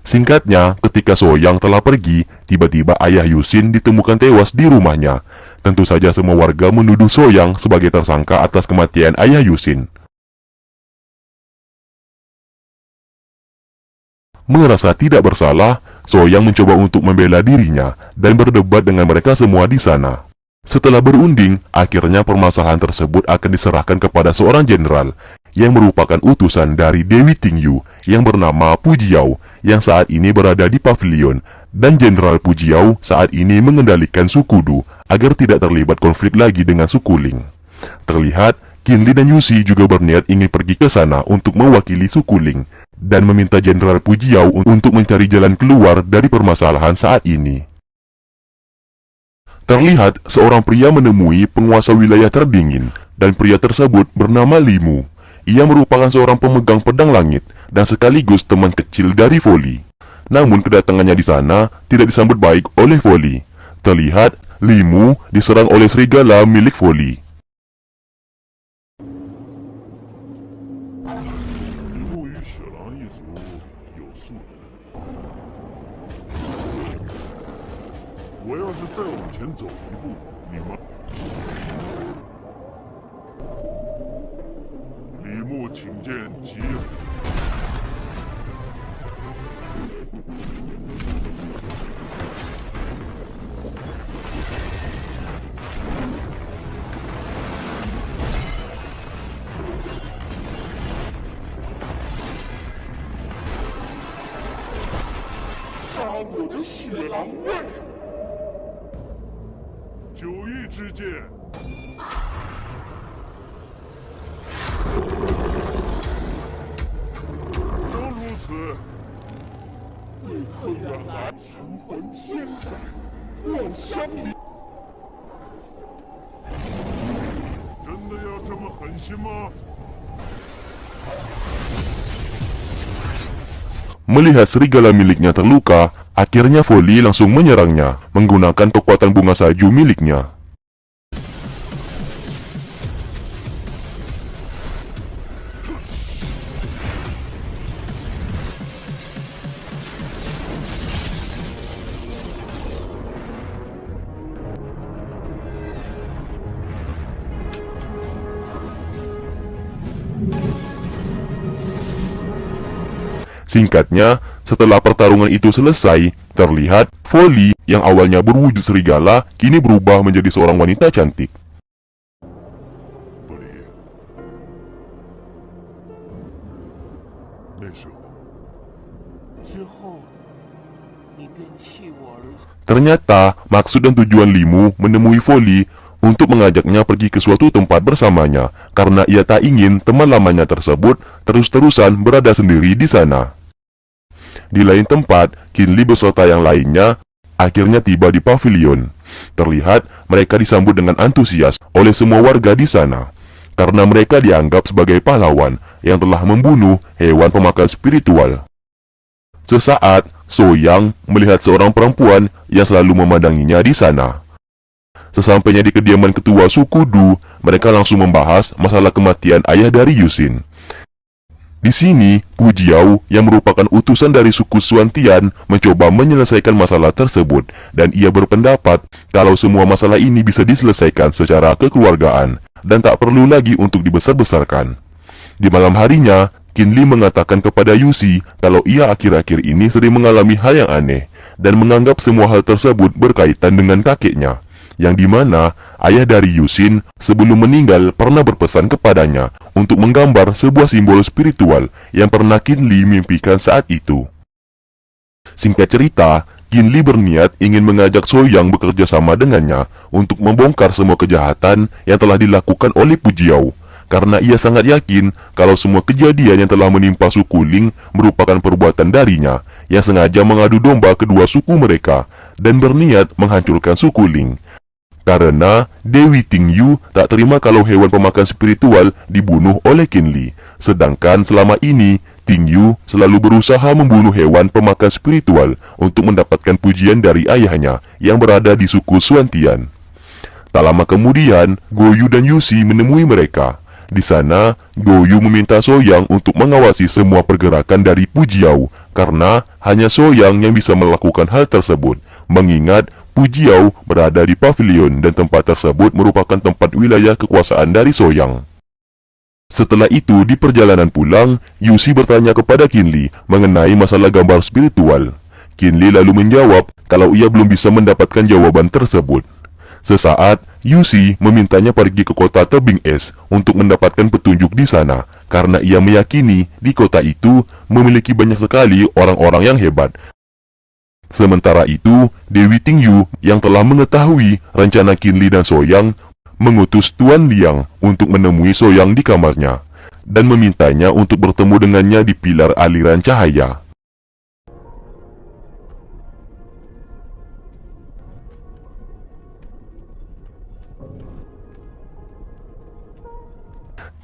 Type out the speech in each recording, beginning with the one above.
Singkatnya, ketika Soyang telah pergi, tiba-tiba ayah Yusin ditemukan tewas di rumahnya. Tentu saja semua warga menuduh Soyang sebagai tersangka atas kematian ayah Yusin. Merasa tidak bersalah, Soyang mencoba untuk membela dirinya dan berdebat dengan mereka semua di sana. Setelah berunding, akhirnya permasalahan tersebut akan diserahkan kepada seorang jenderal yang merupakan utusan dari Dewi Tingyu yang bernama Pujiao yang saat ini berada di pavilion, dan Jenderal Pujiao saat ini mengendalikan suku Du agar tidak terlibat konflik lagi dengan suku Ling. Terlihat Qinli dan Yusi juga berniat ingin pergi ke sana untuk mewakili suku Ling dan meminta Jenderal Pujiao untuk mencari jalan keluar dari permasalahan saat ini. Terlihat seorang pria menemui penguasa wilayah terdingin, dan pria tersebut bernama Limu. Ia merupakan seorang pemegang pedang langit dan sekaligus teman kecil dari Folly. Namun kedatangannya di sana tidak disambut baik oleh Folly. Terlihat Limu diserang oleh serigala milik Folly. 铃木与雪狼一族有素人，我要是再往前走一步，你们……李牧请见吉友。杀我的雪狼卫！九翼之剑。 都如此，为何原来thần魂天在，我相离。真的要这么狠心吗？ Melihat serigala miliknya terluka, akhirnya Folly langsung menyerangnya menggunakan kekuatan bunga salju miliknya. Singkatnya, setelah pertarungan itu selesai, terlihat Folly yang awalnya berwujud serigala kini berubah menjadi seorang wanita cantik. 不离，那时候之后，你便弃我而去。 Ternyata, maksud dan tujuan Limu menemui Folly untuk mengajaknya pergi ke suatu tempat bersamanya karena ia tak ingin teman lamanya tersebut terus-terusan berada sendiri di sana. Di lain tempat, Qinli beserta yang lainnya akhirnya tiba di pavilion. Terlihat mereka disambut dengan antusias oleh semua warga di sana karena mereka dianggap sebagai pahlawan yang telah membunuh hewan pemakan spiritual. Sesaat, Soyang melihat seorang perempuan yang selalu memandanginya di sana. Sesampainya di kediaman ketua suku Du, mereka langsung membahas masalah kematian ayah dari Yusin. Di sini, Pujiao yang merupakan utusan dari suku Xuantian mencoba menyelesaikan masalah tersebut dan ia berpendapat kalau semua masalah ini bisa diselesaikan secara kekeluargaan dan tak perlu lagi untuk dibesar-besarkan. Di malam harinya, Qinli mengatakan kepada Yusi kalau ia akhir-akhir ini sering mengalami hal yang aneh dan menganggap semua hal tersebut berkaitan dengan kakeknya, yang dimana ayah dari Yusin sebelum meninggal pernah berpesan kepadanya untuk menggambar sebuah simbol spiritual yang pernah Qinli mimpikan saat itu. Singkat cerita, Qinli berniat ingin mengajak Soyang bekerja sama dengannya untuk membongkar semua kejahatan yang telah dilakukan oleh Pujiao, karena ia sangat yakin kalau semua kejadian yang telah menimpa suku Ling merupakan perbuatan darinya yang sengaja mengadu domba kedua suku mereka dan berniat menghancurkan suku Ling. Karena Dewi Tingyu tak terima kalau hewan pemakan spiritual dibunuh oleh Qinli. Sedangkan selama ini, Tingyu selalu berusaha membunuh hewan pemakan spiritual untuk mendapatkan pujian dari ayahnya yang berada di suku Xuantian. Tak lama kemudian, Goyu dan Yusi menemui mereka. Di sana, Goyu meminta Soyang untuk mengawasi semua pergerakan dari Pujiao, karena hanya Soyang yang bisa melakukan hal tersebut, mengingat Pujiao berada di pavilion dan tempat tersebut merupakan tempat wilayah kekuasaan dari Soyang. Setelah itu, di perjalanan pulang, Yushi bertanya kepada Qinli mengenai masalah gambar spiritual. Qinli lalu menjawab kalau ia belum bisa mendapatkan jawaban tersebut. Sesaat, Yushi memintanya pergi ke kota tebing es untuk mendapatkan petunjuk di sana, karena ia meyakini di kota itu memiliki banyak sekali orang-orang yang hebat. Sementara itu, Dewi Tingyu yang telah mengetahui rencana Qinli dan Soyang mengutus Tuan Liang untuk menemui Soyang di kamarnya dan memintanya untuk bertemu dengannya di pilar aliran cahaya.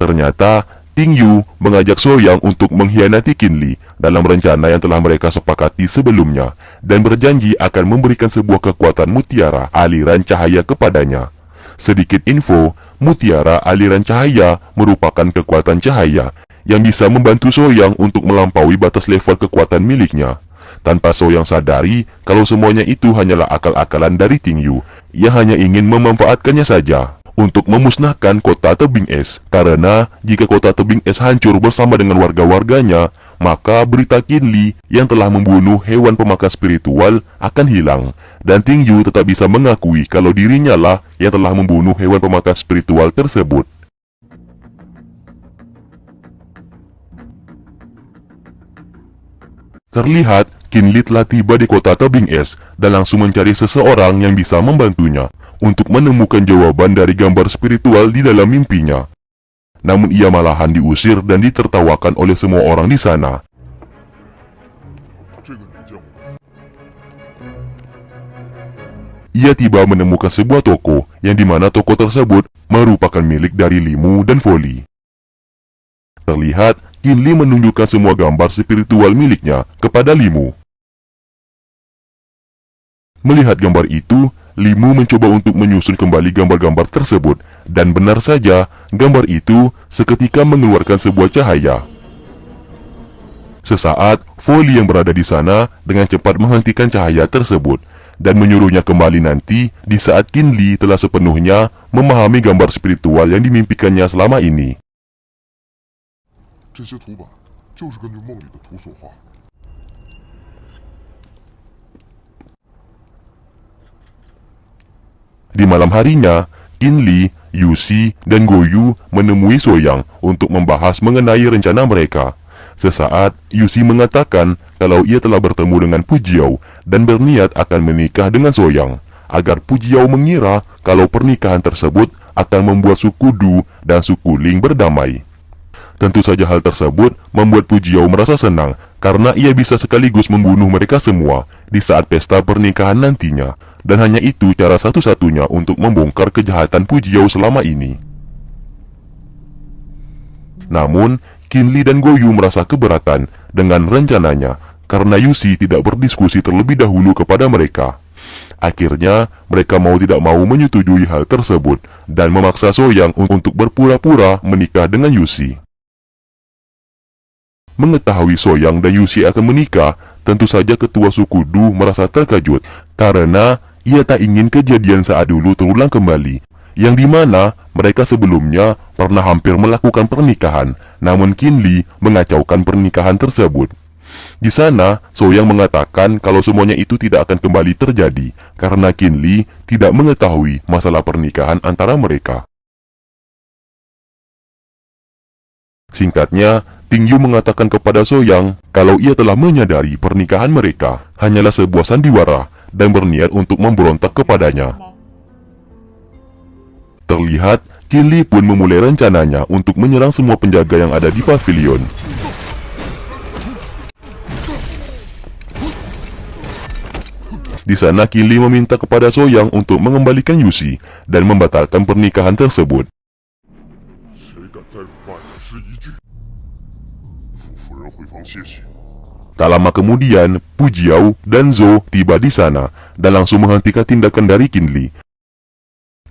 Ternyata, Tingyu mengajak Soyang untuk mengkhianati Qinli dalam rencana yang telah mereka sepakati sebelumnya dan berjanji akan memberikan sebuah kekuatan mutiara aliran cahaya kepadanya. Sedikit info, mutiara aliran cahaya merupakan kekuatan cahaya yang bisa membantu Soyang untuk melampaui batas level kekuatan miliknya. Tanpa Soyang sadari kalau semuanya itu hanyalah akal-akalan dari Tingyu, ia hanya ingin memanfaatkannya saja untuk memusnahkan kota tebing es, karena jika kota tebing es hancur bersama dengan warga-warganya, maka berita Qinli yang telah membunuh hewan pemakan spiritual akan hilang, dan Tingyu tetap bisa mengakui kalau dirinya lah yang telah membunuh hewan pemakan spiritual tersebut. Terlihat, Qinli telah tiba di kota tebing es dan langsung mencari seseorang yang bisa membantunya untuk menemukan jawaban dari gambar spiritual di dalam mimpinya. Namun ia malahan diusir dan ditertawakan oleh semua orang di sana. 这个女将， Ia tiba menemukan sebuah toko yang dimana toko tersebut merupakan milik dari Limu dan Folly. Terlihat, Qinli menunjukkan semua gambar spiritual miliknya kepada Limu. Melihat gambar itu, Limu mencoba untuk menyusun kembali gambar-gambar tersebut, dan benar saja, gambar itu seketika mengeluarkan sebuah cahaya. Sesaat, Folly yang berada di sana dengan cepat menghentikan cahaya tersebut, dan menyuruhnya kembali nanti di saat Qinli telah sepenuhnya memahami gambar spiritual yang dimimpikannya selama ini. 这些图板就是根据梦里的图所画。 Di malam harinya, Qinli, Yushi, dan Goyu menemui Soyang untuk membahas mengenai rencana mereka. Sesaat, Yushi mengatakan kalau ia telah bertemu dengan Pujiao dan berniat akan menikah dengan Soyang, agar Pujiao mengira kalau pernikahan tersebut akan membuat suku Du dan suku Ling berdamai. Tentu saja hal tersebut membuat Pujiao merasa senang karena ia bisa sekaligus membunuh mereka semua di saat pesta pernikahan nantinya, dan hanya itu cara satu-satunya untuk membongkar kejahatan Pujiao selama ini. Namun, Qinli dan Goyu merasa keberatan dengan rencananya karena Yushi tidak berdiskusi terlebih dahulu kepada mereka. Akhirnya, mereka mau tidak mau menyetujui hal tersebut dan memaksa Soyang untuk berpura-pura menikah dengan Yushi. Mengetahui Soyang dan Yushi akan menikah, tentu saja ketua suku Du merasa terkejut karena ia tak ingin kejadian saat dulu terulang kembali, yang dimana mereka sebelumnya pernah hampir melakukan pernikahan, namun Qinli mengacaukan pernikahan tersebut. Di sana, Soyang mengatakan kalau semuanya itu tidak akan kembali terjadi karena Qinli tidak mengetahui masalah pernikahan antara mereka. Singkatnya, Tingyu mengatakan kepada Soyang kalau ia telah menyadari pernikahan mereka hanyalah sebuah sandiwara dan berniat untuk memberontak kepadanya. Terlihat, Qinli pun memulai rencananya untuk menyerang semua penjaga yang ada di pavilion. Di sana, Qinli meminta kepada Soyang untuk mengembalikan Yushi dan membatalkan pernikahan tersebut. 谁敢再辱骂人师一句，傅夫人回房歇息。 Tak lama kemudian, Pujiao dan Zhou tiba di sana dan langsung menghentikan tindakan dari Qinli.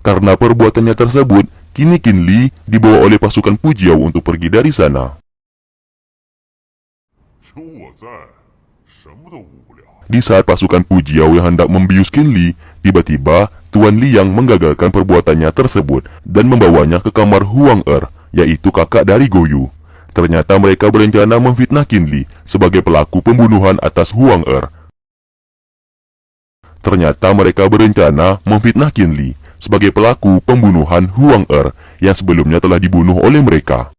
Karena perbuatannya tersebut, kini Qin Li dibawa oleh pasukan Pu Jiao untuk pergi dari sana. 有我在，什么都误不了。 Di saat pasukan Pu Jiao yang hendak membius Qin Li, tiba-tiba Tuan Liang menggagalkan perbuatannya tersebut dan membawanya ke kamar Huang Er, yaitu kakak dari Goyu. Ternyata mereka berencana memfitnah Qin Li sebagai pelaku pembunuhan atas Huang Er. Ternyata mereka berencana memfitnah Qin Li sebagai pelaku pembunuhan Huang Er yang sebelumnya telah dibunuh oleh mereka.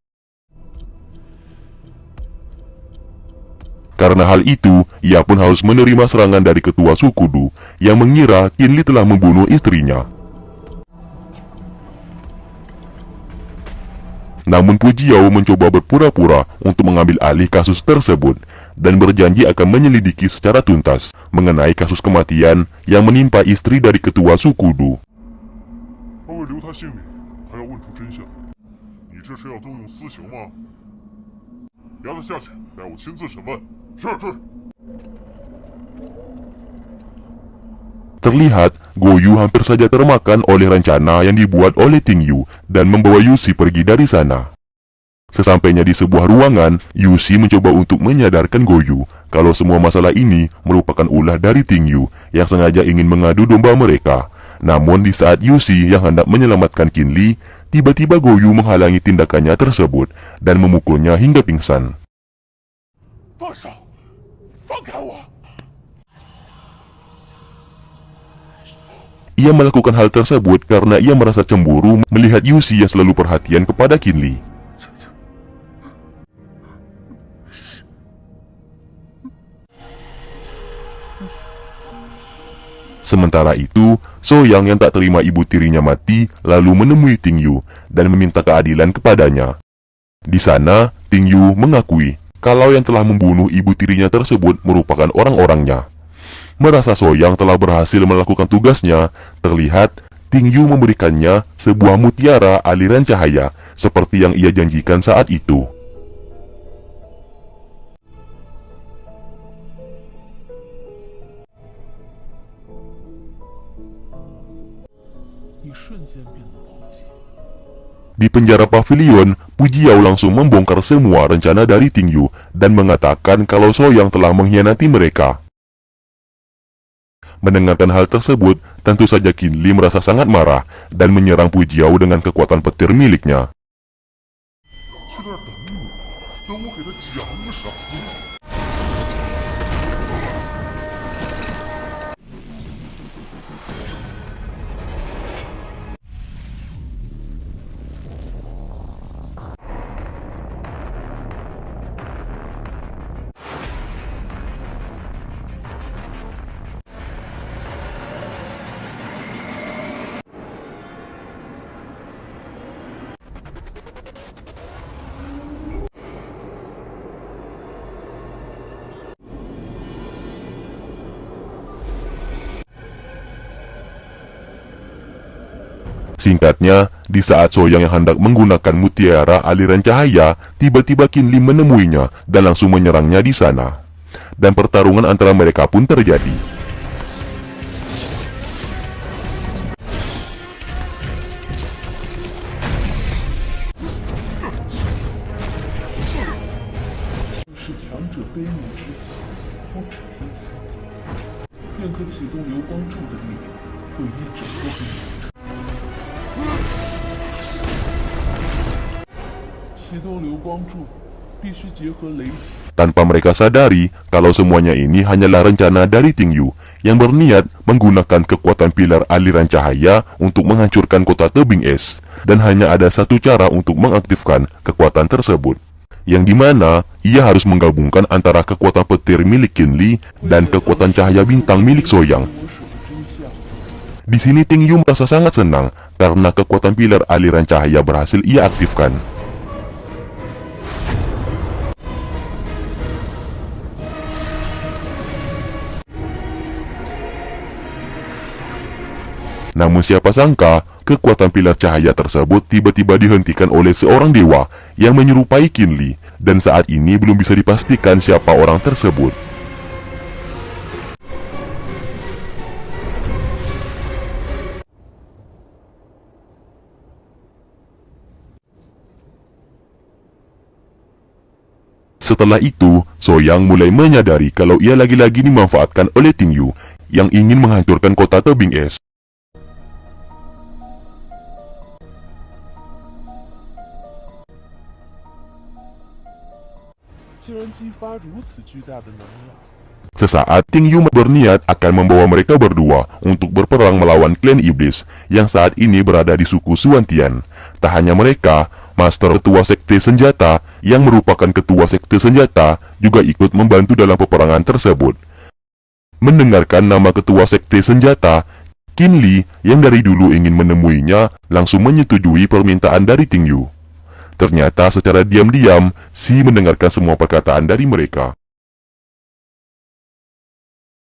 Karena hal itu, ia pun harus menerima serangan dari ketua suku Du yang mengira Qin Li telah membunuh istrinya. Namun Pu Jiao mencoba berpura-pura untuk mengambil alih kasus tersebut dan berjanji akan menyelidiki secara tuntas mengenai kasus kematian yang menimpa istri dari ketua suku Du. 而为留他性命，还要问出真相。你这是要动用私刑吗？押他下去，待我亲自审问。是。 Terlihat, Goyu hampir saja termakan oleh rencana yang dibuat oleh Ting Yu dan membawa Yuxi pergi dari sana. Sesampainya di sebuah ruangan, Yuxi mencoba untuk menyadarkan Goyu kalau semua masalah ini merupakan ulah dari Ting Yu yang sengaja ingin mengadu domba mereka. Namun di saat Yuxi yang hendak menyelamatkan Qin Li, tiba-tiba Goyu menghalangi tindakannya tersebut dan memukulnya hingga pingsan. 放手，放开我！ Ia melakukan hal tersebut karena ia merasa cemburu melihat Yuxi yang selalu perhatian kepada Qin Li. Sementara itu, Soyang yang tak terima ibu tirinya mati lalu menemui Ting Yu dan meminta keadilan kepadanya. Di sana, Ting Yu mengakui kalau yang telah membunuh ibu tirinya tersebut merupakan orang-orangnya. Merasa Soyang telah berhasil melakukan tugasnya, terlihat Ting Yu memberikannya sebuah mutiara aliran cahaya seperti yang ia janjikan saat itu. 你瞬间变得暴击。 Di penjara pavilion, Pu Jiao langsung membongkar semua rencana dari Ting Yu dan mengatakan kalau Soyang telah mengkhianati mereka. Mendengarkan hal tersebut, tentu saja Qin Li merasa sangat marah dan menyerang Pu Jiao dengan kekuatan petir miliknya. 去那儿等你，等我给他奖赏。 Singkatnya, di saat Soyang yang hendak menggunakan mutiara aliran cahaya, tiba-tiba Qin Li menemuinya dan langsung menyerangnya di sana. Dan pertarungan antara mereka pun terjadi. Tanpa mereka sadari kalau semuanya ini hanyalah rencana dari Ting Yu yang berniat menggunakan kekuatan pilar aliran cahaya untuk menghancurkan kota tebing es, dan hanya ada satu cara untuk mengaktifkan kekuatan tersebut, yang dimana ia harus menggabungkan antara kekuatan petir milik Qin Li dan kekuatan cahaya bintang milik Soyang. Di sini Ting Yu merasa sangat senang karena kekuatan pilar aliran cahaya berhasil ia aktifkan. Namun siapa sangka, kekuatan pilar cahaya tersebut tiba-tiba dihentikan oleh seorang dewa yang menyerupai Qin Li, dan saat ini belum bisa dipastikan siapa orang tersebut. Setelah itu, Soyang mulai menyadari kalau ia lagi-lagi dimanfaatkan oleh Ting Yu yang ingin menghancurkan kota tebing es. 竟然激发如此巨大的能量。 Sesaat Ting Yu berniat akan membawa mereka berdua untuk berperang melawan klan iblis yang saat ini berada di suku Suantian. Tak hanya mereka, Master Ketua Sekte Senjata yang merupakan Ketua Sekte Senjata juga ikut membantu dalam peperangan tersebut. Mendengarkan nama Ketua Sekte Senjata, Qin Li yang dari dulu ingin menemuinya langsung menyetujui permintaan dari Ting Yu. Ternyata secara diam-diam, Si mendengarkan semua perkataan dari mereka.